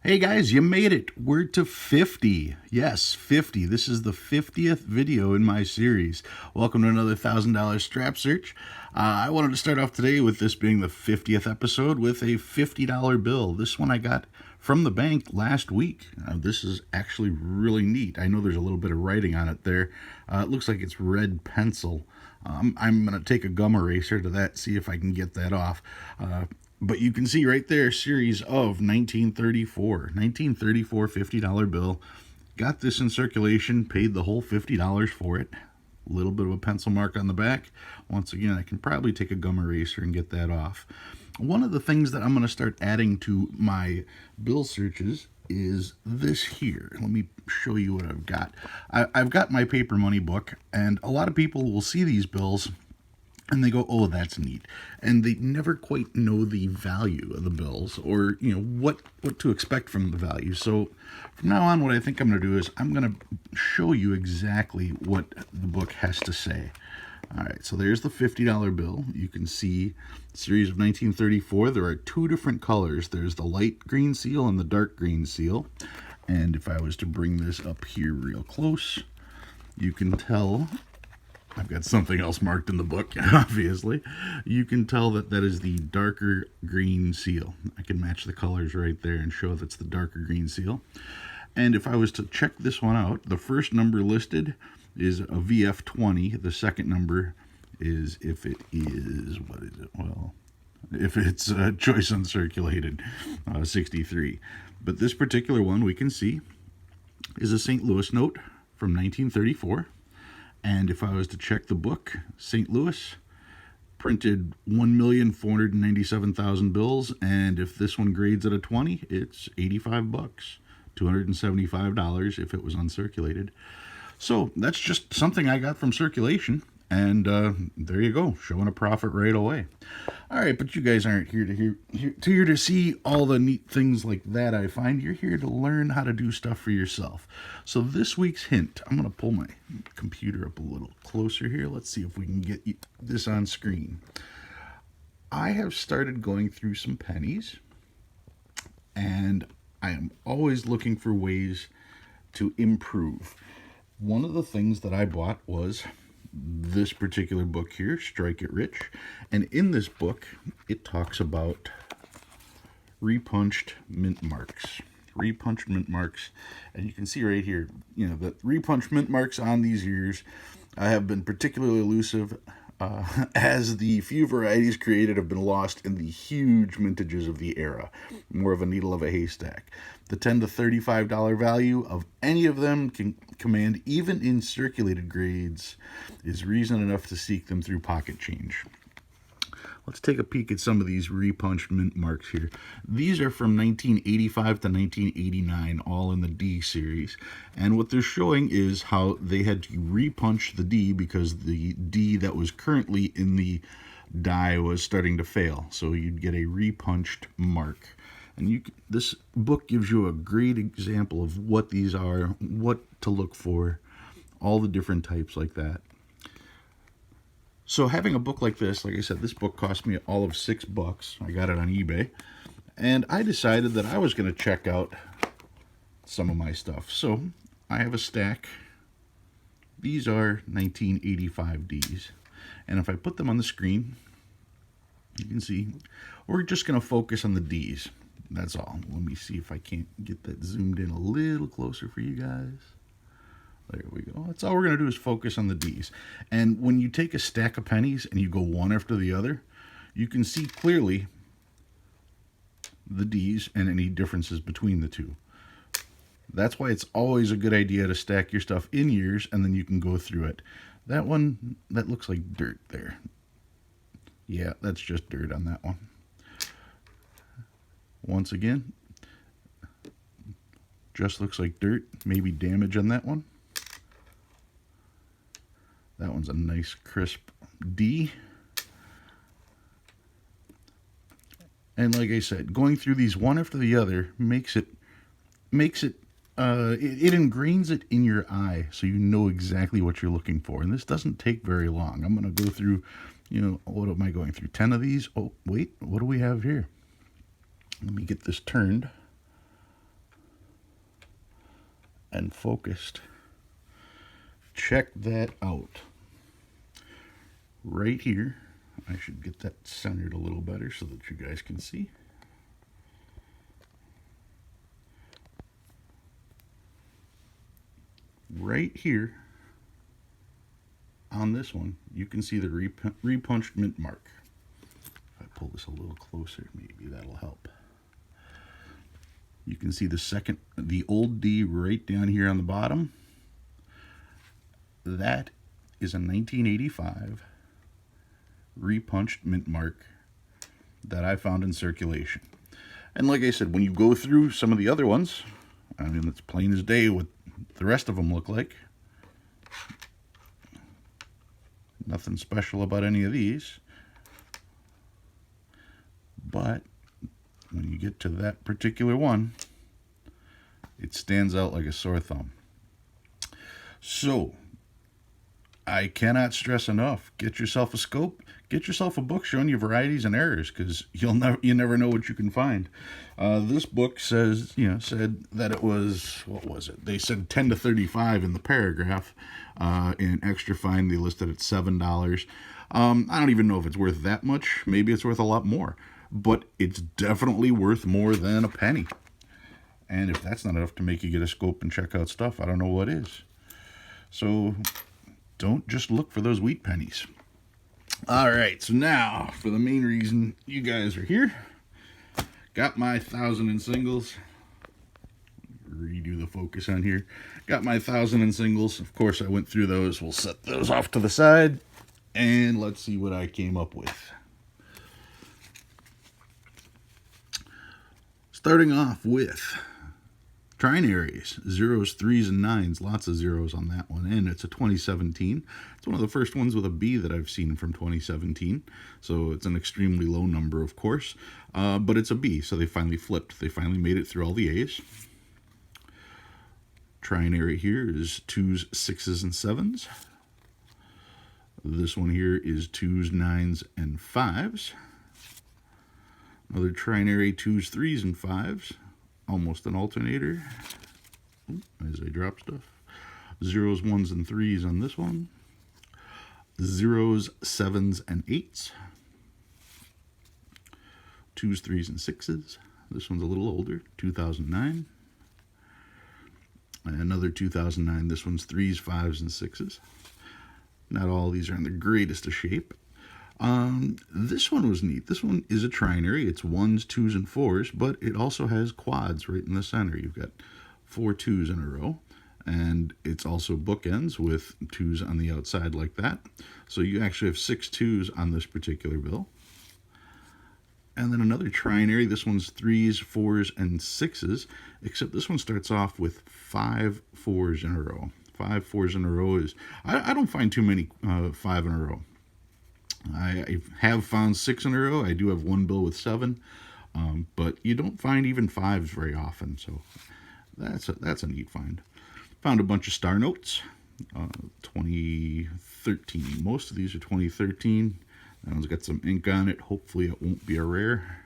Hey guys, you made it. We're to 50. Yes, 50. This is the 50th video in my series. Welcome to another $1,000 strap search. I wanted to start off today with this being the 50th episode with a $50 bill. This one I got from the bank last week. This is actually really neat. I know there's a little bit of writing on it there. It looks like it's red pencil. I'm going to take a gum eraser to that, see if I can get that off. But you can see right there, series of 1934. 1934 $50 bill. Got this in circulation, paid the whole $50 for it. A little bit of a pencil mark on the back. Once again, I can probably take a gum eraser and get that off. One of the things that I'm going to start adding to my bill searches is this here. Let me show you what I've got. I've got my paper money book, and a lot of people will see these bills and they go, oh, that's neat. And they never quite know the value of the bills or, what to expect from the value. So from now on, what I think I'm going to do is I'm going to show you exactly what the book has to say. All right, so there's the $50 bill. You can see series of 1934. There are two different colors. There's the light green seal and the dark green seal. And if I was to bring this up here real close, you can tell I've got something else marked in the book, obviously. You can tell that that is the darker green seal. I can match the colors right there and show that's the darker green seal. And if I was to check this one out, the first number listed is a VF20. The second number is, if it is, what is it? Well, if it's choice uncirculated, 63. But this particular one we can see is a St. Louis note from 1934. And if I was to check the book, St. Louis printed 1,497,000 bills, and if this one grades at a 20, it's 85 bucks, $275 if it was uncirculated. So that's just something I got from circulation, and there you go, showing a profit right away. All right, but you guys aren't here to see all the neat things like that I find. You're here to learn how to do stuff for yourself. So this week's hint, I'm going to pull my computer up a little closer here. Let's see if we can get this on screen. I have started going through some pennies, and I am always looking for ways to improve. One of the things that I bought was this particular book here, Strike It Rich. And in this book, it talks about repunched mint marks. Repunched mint marks. And you can see right here, the repunched mint marks on these ears have been particularly elusive as the few varieties created have been lost in the huge mintages of the era. More of a needle of a haystack. The $10 to $35 value of any of them can command, even in circulated grades, is reason enough to seek them through pocket change. Let's take a peek at some of these repunched mint marks here. These are from 1985 to 1989, all in the D series. And what they're showing is how they had to repunch the D because the D that was currently in the die was starting to fail. So you'd get a repunched mark. And this book gives you a great example of what these are, what to look for, all the different types like that. So having a book like this, like I said, this book cost me all of $6. I got it on eBay. And I decided that I was going to check out some of my stuff. So I have a stack. These are 1985 Ds. And if I put them on the screen, you can see we're just going to focus on the Ds. That's all. Let me see if I can't get that zoomed in a little closer for you guys. There we go. That's all we're going to do is focus on the Ds. And when you take a stack of pennies and you go one after the other, you can see clearly the Ds and any differences between the two. That's why it's always a good idea to stack your stuff in years and then you can go through it. That one, that looks like dirt there. Yeah, that's just dirt on that one. Once again, just looks like dirt, maybe damage on that one. That one's a nice crisp D. And like I said, going through these one after the other makes it ingrains it in your eye so you know exactly what you're looking for. And this doesn't take very long. I'm going to go through, what am I going through? 10 of these. Oh, wait, what do we have here? Let me get this turned. and focused. Check that out. Right here, I should get that centered a little better so that you guys can see. Right here on this one, you can see the repunched mark. If I pull this a little closer, maybe that'll help. You can see the old D right down here on the bottom. That is a 1985 repunched mint mark that I found in circulation. And like I said, when you go through some of the other ones, I mean, it's plain as day what the rest of them look like. Nothing special about any of these. But when you get to that particular one, it stands out like a sore thumb. So, I cannot stress enough, get yourself a scope, get yourself a book showing you varieties and errors, because you never know what you can find. This book said that it was, what was it? They said 10 to 35 in the paragraph. In extra fine, they listed at $7. I don't even know if it's worth that much. Maybe it's worth a lot more, but it's definitely worth more than a penny. And if that's not enough to make you get a scope and check out stuff, I don't know what is. So don't just look for those wheat pennies. All right, so now for the main reason you guys are here. Got my 1,000 in singles. Redo the focus on here. Got my 1,000 in singles. Of course, I went through those. We'll set those off to the side, and let's see what I came up with. Starting off with trinaries, 0s, 3s, and 9s. Lots of zeros on that one. And it's a 2017. It's one of the first ones with a B that I've seen from 2017. So it's an extremely low number, of course. But it's a B, so they finally flipped. They finally made it through all the A's. Trinary here is 2s, 6s, and 7s. This one here is 2s, 9s, and 5s. Another trinary, 2s, 3s, and 5s. Almost an alternator. As I drop stuff. 0s, 1s, and 3s on this one. 0s, 7s, and 8s. 2s, 3s, and 6s. This one's a little older, 2009. And another 2009. This one's 3s, 5s, and 6s. Not all of these are in the greatest of shape. This one was neat. This one is a trinary. It's 1s, 2s, and 4s, but it also has quads right in the center. You've got 4 2s in a row, and it's also bookends with 2s on the outside like that. So you actually have 6 2s on this particular bill. And then another trinary. This one's 3s, 4s, and 6s, except this one starts off with 5 4s in a row. 5 4s in a row is, I don't find too many 5 in a row. I have found 6 in a row. I do have one bill with 7, but you don't find even 5s very often, so that's a neat find. Found a bunch of star notes, 2013. Most of these are 2013. That one's got some ink on it. Hopefully it won't be a rare.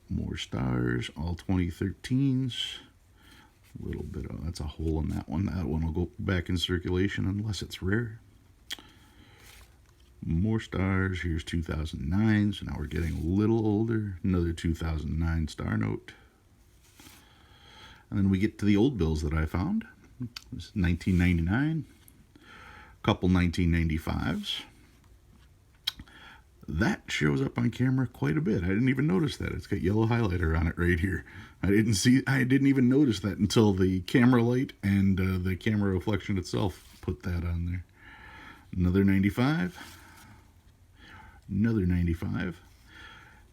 More stars, all 2013s. A little bit of, that's a hole in that one. That one will go back in circulation unless it's rare. More stars. Here's 2009. So now we're getting a little older. Another 2009 star note. And then we get to the old bills that I found. This is 1999. A couple 1995s. That shows up on camera quite a bit. I didn't even notice that. It's got yellow highlighter on it right here. I didn't even notice that until the camera light and the camera reflection itself put that on there. Another 95. Another 95.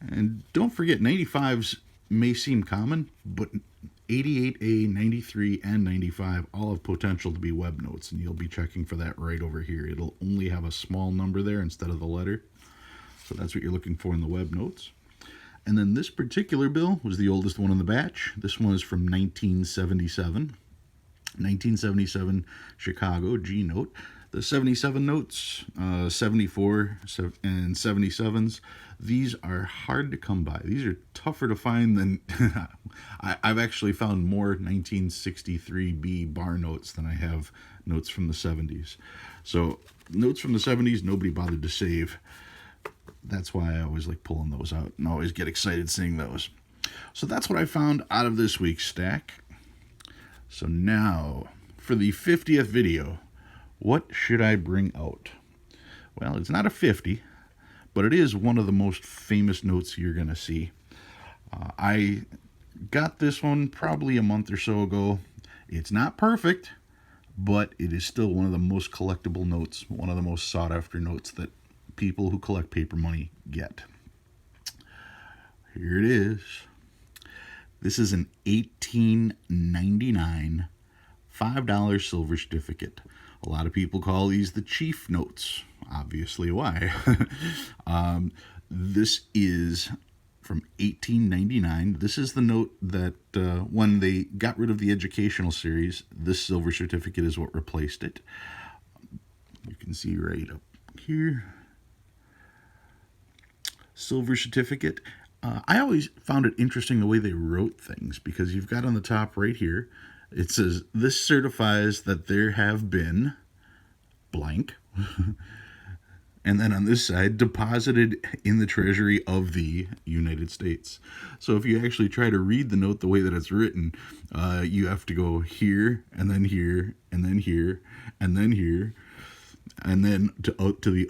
And don't forget, 95s may seem common, but 88A, 93, and 95 all have potential to be web notes, and you'll be checking for that right over here. It'll only have a small number there instead of the letter. So that's what you're looking for in the web notes. And then this particular bill was the oldest one in the batch. This one is from 1977. 1977 Chicago G note. The 77 notes, 74 and 77s, these are hard to come by. These are tougher to find than I've actually found more 1963B bar notes than I have notes from the 70s. So notes from the 70s, nobody bothered to save. That's why I always like pulling those out and always get excited seeing those. So that's what I found out of this week's stack. So now, for the 50th video, what should I bring out? Well, it's not a 50, but it is one of the most famous notes you're going to see. I got this one probably a month or so ago. It's not perfect, but it is still one of the most collectible notes, one of the most sought-after notes that people who collect paper money get. Here it is. This is an 1899 $5 silver certificate. A lot of people call these the chief notes. Obviously, why? This is from 1899. This is the note that when they got rid of the educational series, this silver certificate is what replaced it. You can see right up here. Silver certificate. I always found it interesting the way they wrote things, because you've got on the top right here, it says, this certifies that there have been blank. And then on this side, deposited in the Treasury of the United States. So if you actually try to read the note the way that it's written, you have to go here, and then here, and then here, and then here, and then to the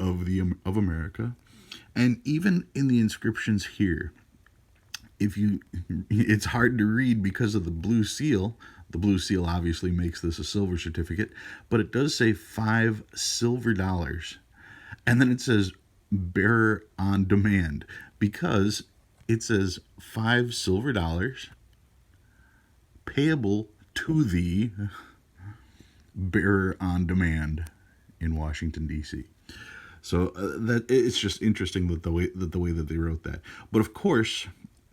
of America. And even in the inscriptions here, it's hard to read because of the blue seal. The blue seal obviously makes this a silver certificate, but it does say $5 silver. And then it says bearer on demand, because it says $5 silver payable to the bearer on demand in Washington, D.C. So that it's just interesting that the way that they wrote that. But of course,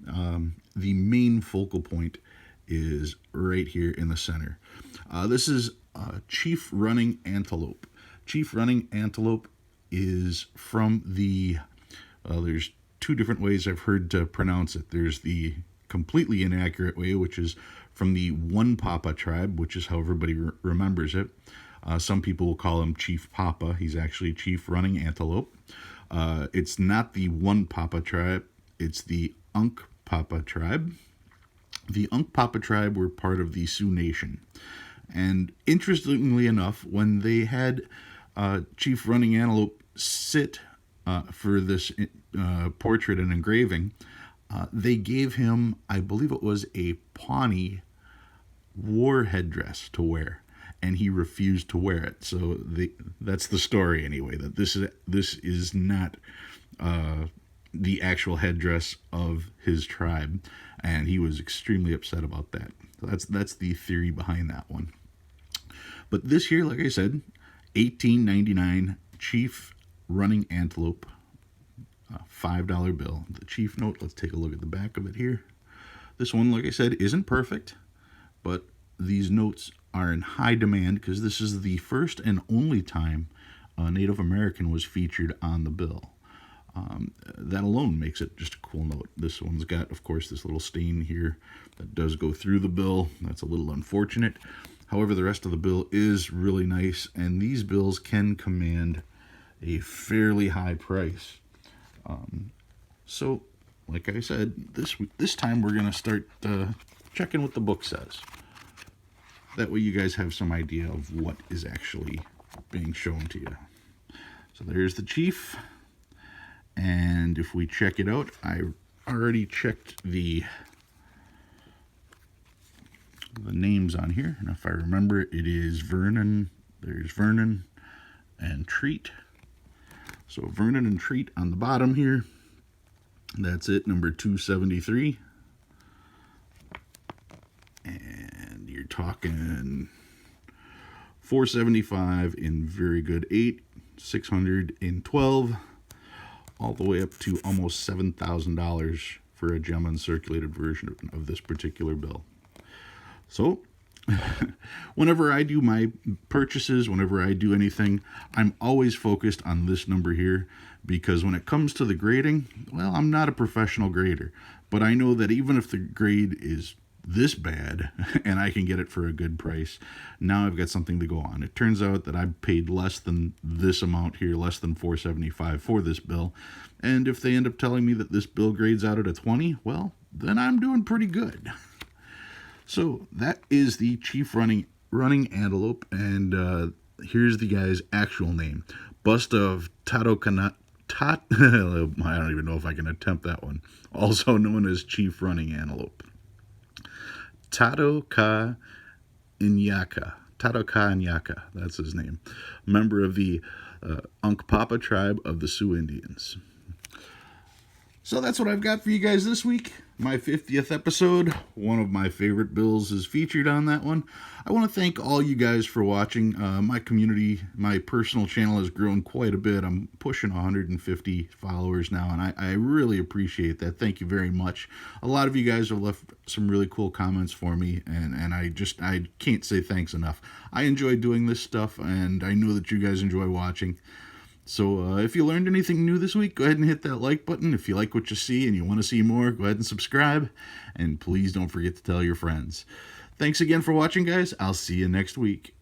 the main focal point is right here in the center. This is Chief Running Antelope. Chief Running Antelope is from the, there's two different ways I've heard to pronounce it. There's the completely inaccurate way, which is from the One Papa tribe, which is how everybody remembers it. Some people will call him Chief Papa. He's actually Chief Running Antelope. It's not the One Papa tribe. It's the Unk Papa tribe. The Unk Papa tribe were part of the Sioux Nation. And interestingly enough, when they had Chief Running Antelope sit for this portrait and engraving, they gave him, I believe it was a Pawnee war headdress to wear, and he refused to wear it. So that's the story anyway, that this is not the actual headdress of his tribe, and he was extremely upset about that. So that's the theory behind that one. But this here, like I said, 1899 Chief Running Antelope $5 bill. The chief note, let's take a look at the back of it here. This one, like I said, isn't perfect, but these notes are in high demand because this is the first and only time a Native American was featured on the bill. That alone makes it just a cool note. This one's got, of course, this little stain here that does go through the bill. That's a little unfortunate. However, the rest of the bill is really nice, and these bills can command a fairly high price. So, like I said, this time we're going to start checking what the book says. That way you guys have some idea of what is actually being shown to you. So there's the chief. And if we check it out, I already checked the names on here. And if I remember, it is Vernon. There's Vernon and Treat. So Vernon and Treat on the bottom here. That's it, number 273. And you're talking 475 in very good 8, 600 in 12, all the way up to almost $7,000 for a gem uncirculated version of this particular bill. So Whenever I do my purchases, whenever I do anything, I'm always focused on this number here, because when it comes to the grading, well, I'm not a professional grader, but I know that even if the grade is this bad and I can get it for a good price, now I've got something to go on. It turns out that I paid less than this amount here, less than $4.75 for this bill, and if they end up telling me that this bill grades out at a 20, well, then I'm doing pretty good. So that is the Chief Running Antelope, and here's the guy's actual name: Bust of Tatokana. I don't even know if I can attempt that one. Also known as Chief Running Antelope. Tato Inyaka. That's his name. Member of the Unkpapa tribe of the Sioux Indians. So that's what I've got for you guys this week. My 50th episode. One of my favorite bills is featured on that one. I want to thank all you guys for watching. My community, my personal channel has grown quite a bit. I'm pushing 150 followers now, and I really appreciate that. Thank you very much. A lot of you guys have left some really cool comments for me, and I can't say thanks enough. I enjoy doing this stuff, and I know that you guys enjoy watching. So if you learned anything new this week, go ahead and hit that like button. If you like what you see and you want to see more, go ahead and subscribe. And please don't forget to tell your friends. Thanks again for watching, guys. I'll see you next week.